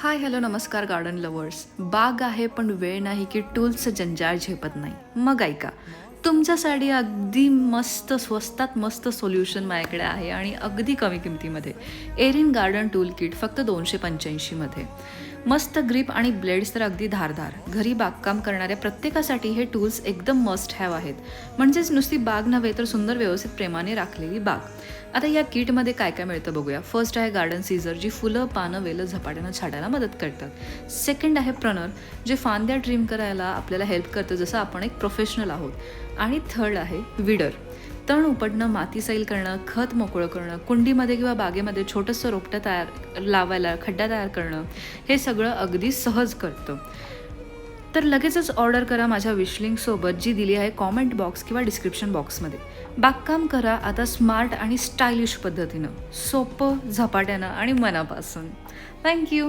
Hi hello नमस्कार garden lovers. बाग आहे पण वेळ नाही की टूल्सचं जंजाळ झेपत नाही. मग ऐका, तुमच्यासाठी अगदी मस्त स्वस्तात मस्त सोल्युशन माझ्याकडे आहे आणि अगदी कमी किमतीमध्ये. एरिन गार्डन टूल किट फक्त 285मध्ये. मस्त ग्रीप आणि ब्लेड्स तर अगदी धारदार. घरी बागकाम करणाऱ्या प्रत्येकासाठी हे टूल्स एकदम मस्ट हॅव आहेत. म्हणजेच नुसती बाग नव्हे तर सुंदर व्यवस्थित प्रेमाने राखलेली बाग. आता या किटमध्ये काय काय मिळतं बघूया. फर्स्ट आहे गार्डन सीझर, जी फुलं पानं वेलं झपाट्यानं छाडायला मदत करतात. सेकंड आहे प्रनर, जे फांद्या ट्रिम करायला आपल्याला हेल्प करतं जसं आपण एक प्रोफेशनल आहोत. आणि थर्ड आहे विडर, तण उपटणं, माती सैल करणं, खत मोकळं करणं, कुंडीमध्ये किंवा बागेमध्ये छोटंसं रोपटं लावायला खड्डा तयार करणं, हे सगळं अगदी सहज करतं. तर लगेचच ऑर्डर करा माझ्या विशलिंगसोबत, जी दिली आहे कॉमेंट बॉक्स किंवा डिस्क्रिप्शन बॉक्समध्ये. बागकाम करा आता स्मार्ट आणि स्टायलिश पद्धतीनं, सोपं, झपाट्यानं आणि मनापासून. थँक्यू.